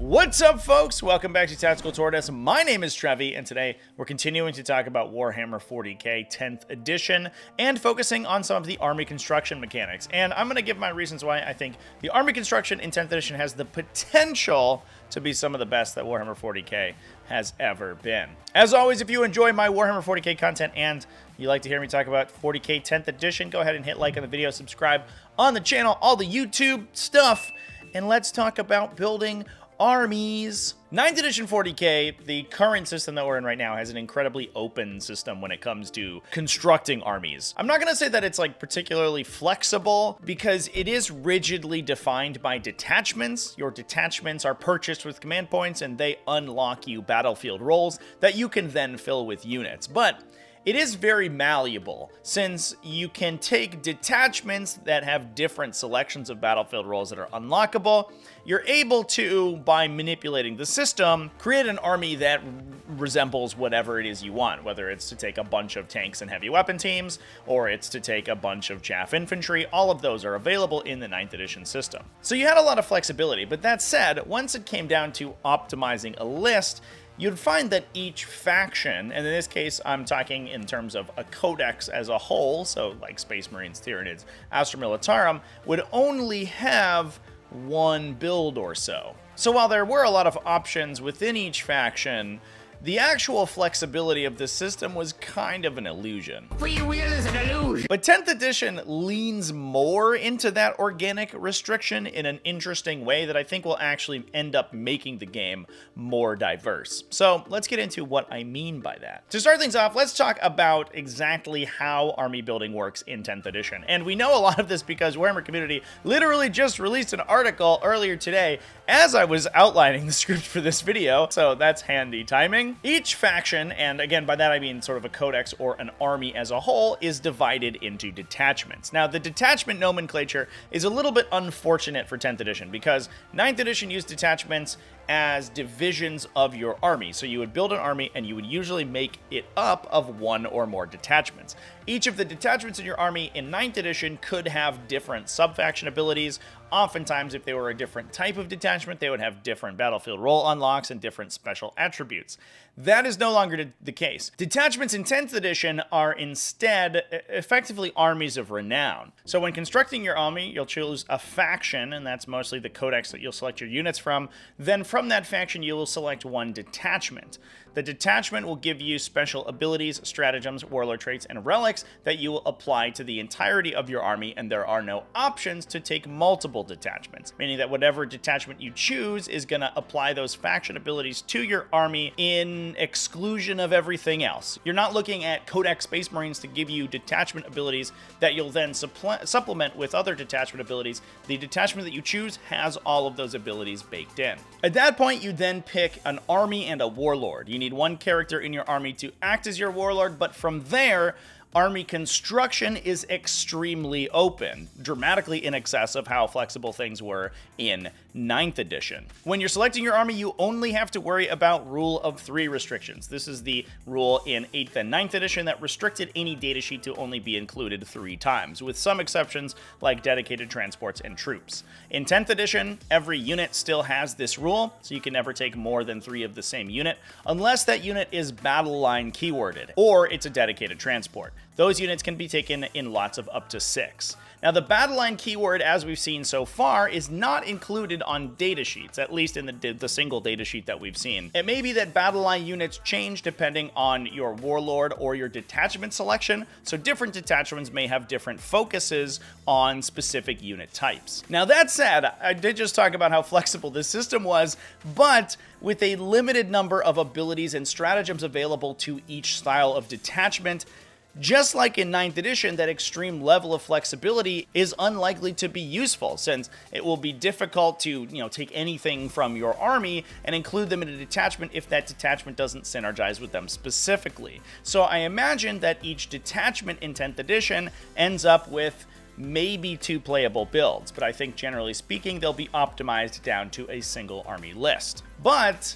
What's up, folks? Welcome back to Tactical Tortoise. My name is Trevi, and today we're continuing to talk about Warhammer 40k 10th edition and focusing on some of the army construction mechanics. And I'm going to give my reasons why I think the army construction in 10th edition has the potential to be some of the best that Warhammer 40k has ever been. As always, if you enjoy my Warhammer 40k content and you like to hear me talk about 40k 10th edition, go ahead and hit like on the video, subscribe on the channel, all the YouTube stuff, and let's talk about building armies. 9th edition 40k, the current system that we're in right now, has an incredibly open system when it comes to constructing armies. I'm not going to say that it's like particularly flexible because it is rigidly defined by detachments. Your detachments are purchased with command points and they unlock you battlefield roles that you can then fill with units. But it is very malleable, since you can take detachments that have different selections of battlefield roles that are unlockable. You're able to, by manipulating the system, create an army that resembles whatever it is you want, whether it's to take a bunch of tanks and heavy weapon teams, or it's to take a bunch of chaff infantry. All of those are available in the 9th edition system. So you had a lot of flexibility, but that said, once it came down to optimizing a list, you'd find that each faction, and in this case, I'm talking in terms of a codex as a whole, so like Space Marines, Tyranids, Astra Militarum, would only have one build or so. So while there were a lot of options within each faction, the actual flexibility of the system was kind of an illusion. Free will is an illusion. But 10th edition leans more into that organic restriction in an interesting way that I think will actually end up making the game more diverse. So let's get into what I mean by that. To start things off, let's talk about exactly how army building works in 10th edition. And we know a lot of this because Warhammer Community literally just released an article earlier today as I was outlining the script for this video, so that's handy timing. Each faction, and again by that I mean sort of a codex or an army as a whole, is divided into detachments. Now the detachment nomenclature is a little bit unfortunate for 10th edition because 9th edition used detachments as divisions of your army. So you would build an army and you would usually make it up of one or more detachments. Each of the detachments in your army in 9th edition could have different sub-faction abilities. Oftentimes, if they were a different type of detachment, they would have different battlefield role unlocks and different special attributes. That is no longer the case. Detachments in 10th edition are instead effectively armies of renown. So when constructing your army, you'll choose a faction, and that's mostly the codex that you'll select your units from. Then from that faction, you will select one detachment. The detachment will give you special abilities, stratagems, warlord traits, and relics that you will apply to the entirety of your army, and there are no options to take multiple detachments, meaning that whatever detachment you choose is going to apply those faction abilities to your army in exclusion of everything else. You're not looking at Codex Space Marines to give you detachment abilities that you'll then supplement with other detachment abilities. The detachment that you choose has all of those abilities baked in. At that point, you then pick an army and a warlord. You need one character in your army to act as your warlord, but from there, army construction is extremely open, dramatically in excess of how flexible things were in 9th edition. When you're selecting your army, you only have to worry about rule of 3 restrictions. This is the rule in 8th and 9th edition that restricted any datasheet to only be included 3 times, with some exceptions like dedicated transports and troops. In 10th edition, every unit still has this rule, so you can never take more than 3 of the same unit, unless that unit is battle line keyworded, or it's a dedicated transport. Those units can be taken in lots of up to 6. Now, the battle line keyword, as we've seen so far, is not included on datasheets, at least in the single datasheet that we've seen. It may be that battle line units change depending on your warlord or your detachment selection, so different detachments may have different focuses on specific unit types. Now, that said, I did just talk about how flexible this system was, but with a limited number of abilities and stratagems available to each style of detachment, just like in 9th edition, that extreme level of flexibility is unlikely to be useful, since it will be difficult to, take anything from your army and include them in a detachment if that detachment doesn't synergize with them specifically. So I imagine that each detachment in 10th edition ends up with maybe 2 playable builds, but I think generally speaking, they'll be optimized down to a single army list. But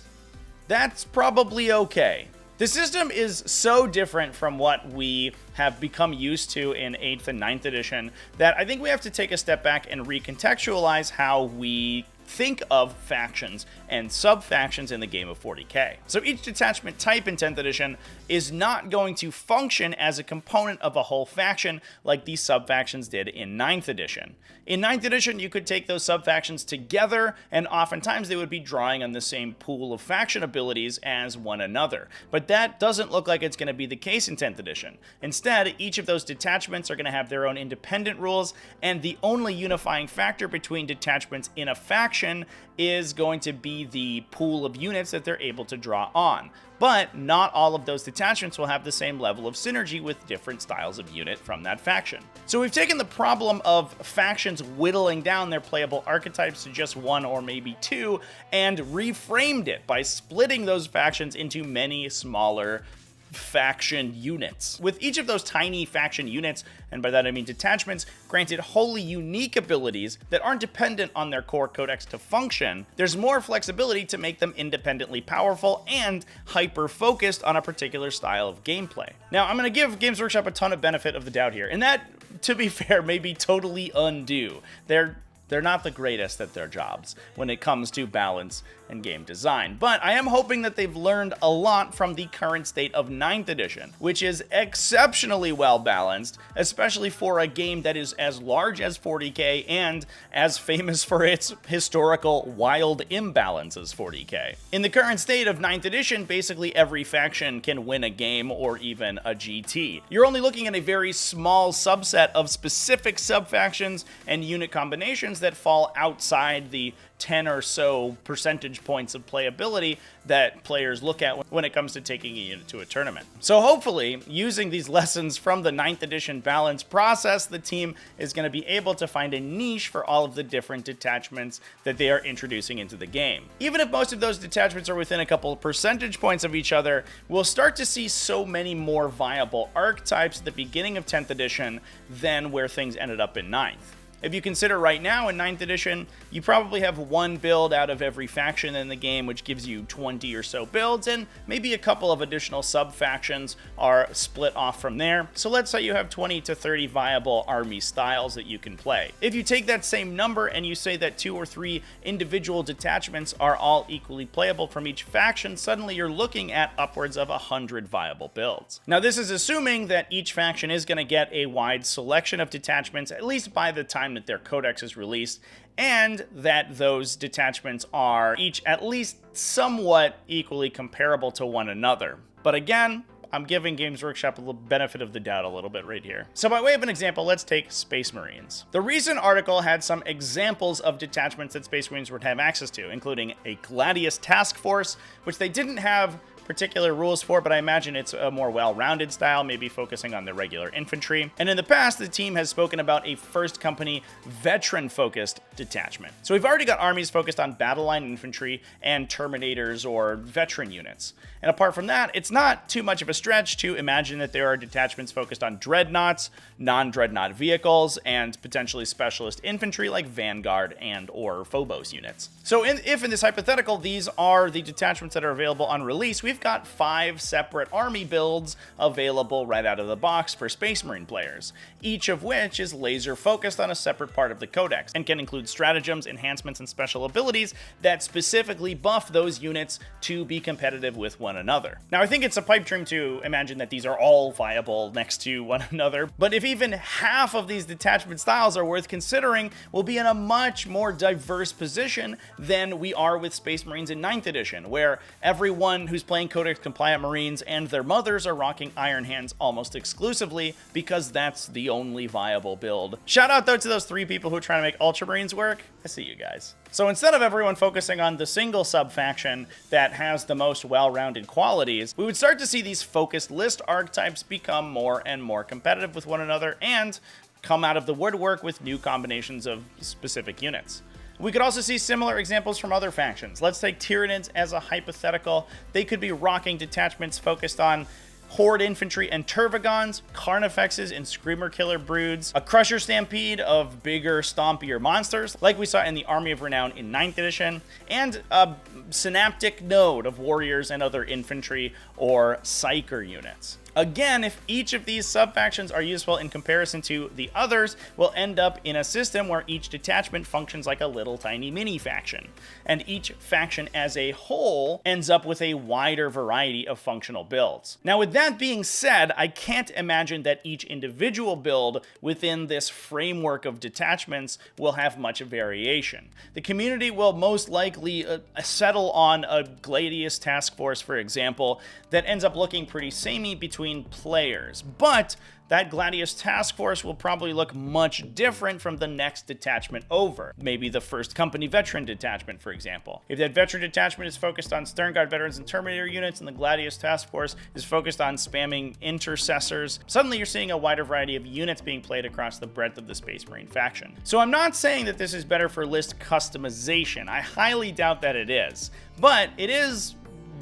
that's probably okay. The system is so different from what we have become used to in 8th and 9th edition that I think we have to take a step back and recontextualize how we think of factions and sub-factions in the game of 40k. So each detachment type in 10th edition is not going to function as a component of a whole faction like these sub-factions did in 9th edition. In 9th edition, you could take those sub-factions together, and oftentimes they would be drawing on the same pool of faction abilities as one another. But that doesn't look like it's going to be the case in 10th edition. Instead, each of those detachments are going to have their own independent rules, and the only unifying factor between detachments in a faction is going to be the pool of units that they're able to draw on. But not all of those detachments will have the same level of synergy with different styles of unit from that faction. So we've taken the problem of factions whittling down their playable archetypes to just one or maybe two, and reframed it by splitting those factions into many smaller faction units. With each of those tiny faction units, and by that I mean detachments, granted wholly unique abilities that aren't dependent on their core codex to function, there's more flexibility to make them independently powerful and hyper-focused on a particular style of gameplay. Now, I'm going to give Games Workshop a ton of benefit of the doubt here, and that, to be fair, may be totally undue. They're not the greatest at their jobs when it comes to balance and game design, but I am hoping that they've learned a lot from the current state of 9th edition, which is exceptionally well balanced, especially for a game that is as large as 40k and as famous for its historical wild imbalance as 40k. In the current state of 9th edition, basically every faction can win a game or even a GT. You're only looking at a very small subset of specific sub-factions and unit combinations that fall outside the 10 or so percentage points of playability that players look at when it comes to taking a unit to a tournament. So hopefully, using these lessons from the 9th edition balance process, the team is going to be able to find a niche for all of the different detachments that they are introducing into the game. Even if most of those detachments are within a couple of percentage points of each other, we'll start to see so many more viable archetypes at the beginning of 10th edition than where things ended up in 9th. If you consider right now in 9th edition, you probably have one build out of every faction in the game, which gives you 20 or so builds, and maybe a couple of additional sub-factions are split off from there. So let's say you have 20 to 30 viable army styles that you can play. If you take that same number and you say that 2 or 3 individual detachments are all equally playable from each faction, suddenly you're looking at upwards of 100 viable builds. Now, this is assuming that each faction is going to get a wide selection of detachments, at least by the time that their codex is released, and that those detachments are each at least somewhat equally comparable to one another. But again, I'm giving Games Workshop a little benefit of the doubt a little bit right here. So by way of an example, let's take Space Marines. The recent article had some examples of detachments that Space Marines would have access to, including a Gladius Task Force, which they didn't have particular rules for, but I imagine it's a more well-rounded style, maybe focusing on the regular infantry. And in the past, the team has spoken about a First Company veteran-focused detachment. So we've already got armies focused on battle line infantry and Terminators or veteran units. And apart from that, it's not too much of a stretch to imagine that there are detachments focused on dreadnoughts, non-dreadnought vehicles, and potentially specialist infantry like Vanguard and or Phobos units. So if in this hypothetical, these are the detachments that are available on release, we've got 5 separate army builds available right out of the box for Space Marine players, each of which is laser focused on a separate part of the codex and can include stratagems, enhancements, and special abilities that specifically buff those units to be competitive with one another. Now, I think it's a pipe dream to imagine that these are all viable next to one another, but if even half of these detachment styles are worth considering, we'll be in a much more diverse position than we are with Space Marines in 9th edition, where everyone who's playing Codex compliant Marines and their mothers are rocking Iron Hands almost exclusively because that's the only viable build. Shout out though to those 3 people who are trying to make Ultramarines work. I see you guys. So instead of everyone focusing on the single sub-faction that has the most well-rounded qualities, we would start to see these focused list archetypes become more and more competitive with one another and come out of the woodwork with new combinations of specific units. We could also see similar examples from other factions. Let's take Tyranids as a hypothetical. They could be rocking detachments focused on Horde Infantry and Tervagons, Carnifexes and Screamer Killer Broods, a Crusher Stampede of bigger, stompier monsters, like we saw in the Army of Renown in 9th edition, and a Synaptic Node of Warriors and other infantry or Psyker units. Again, if each of these sub-factions are useful in comparison to the others, we'll end up in a system where each detachment functions like a little tiny mini faction, and each faction as a whole ends up with a wider variety of functional builds. Now, with that being said, I can't imagine that each individual build within this framework of detachments will have much variation. The community will most likely settle on a Gladius task force, for example, that ends up looking pretty samey between players, but that Gladius task force will probably look much different from the next detachment over. Maybe the first company veteran detachment, for example. If that veteran detachment is focused on Stern Guard veterans and Terminator units, and the Gladius task force is focused on spamming intercessors, suddenly you're seeing a wider variety of units being played across the breadth of the Space Marine faction. So I'm not saying that this is better for list customization. I highly doubt that it is, but it is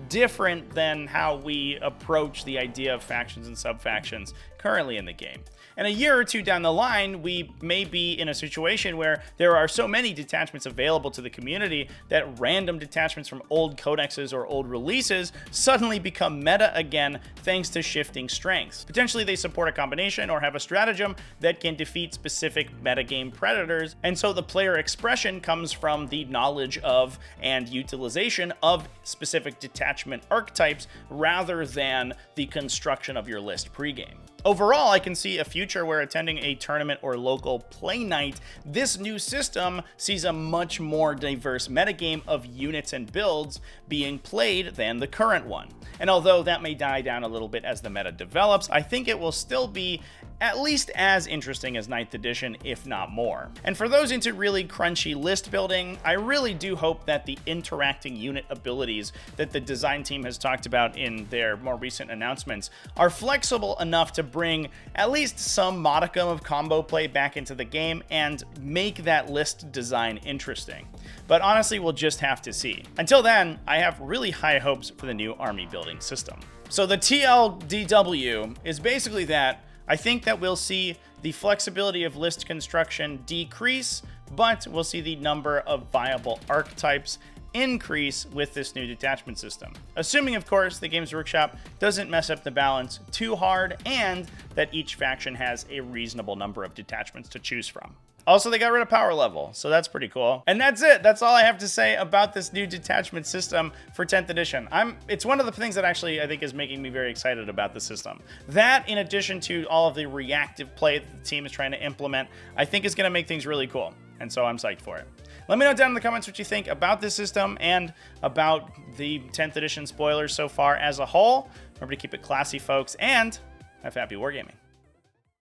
different than how we approach the idea of factions and sub-factions currently in the game. And a year or two down the line, we may be in a situation where there are so many detachments available to the community that random detachments from old codexes or old releases suddenly become meta again thanks to shifting strengths. Potentially they support a combination or have a stratagem that can defeat specific metagame predators, and so the player expression comes from the knowledge of and utilization of specific detachment archetypes rather than the construction of your list pregame. Overall, I can see a future where attending a tournament or local play night, this new system sees a much more diverse metagame of units and builds being played than the current one. And although that may die down a little bit as the meta develops, I think it will still be at least as interesting as 9th edition, if not more. And for those into really crunchy list building, I really do hope that the interacting unit abilities that the design team has talked about in their more recent announcements are flexible enough to bring at least some modicum of combo play back into the game and make that list design interesting. But honestly, we'll just have to see. Until then, I have really high hopes for the new army building system. So the TLDW is basically that I think that we'll see the flexibility of list construction decrease, but we'll see the number of viable archetypes increase with this new detachment system. Assuming, of course, the Games Workshop doesn't mess up the balance too hard and that each faction has a reasonable number of detachments to choose from. Also, they got rid of power level, so that's pretty cool. And that's it. That's all I have to say about this new detachment system for 10th edition. It's one of the things that actually I think is making me very excited about the system. That, in addition to all of the reactive play that the team is trying to implement, I think is going to make things really cool. And so I'm psyched for it. Let me know down in the comments what you think about this system and about the 10th edition spoilers so far as a whole. Remember to keep it classy, folks, and have happy wargaming.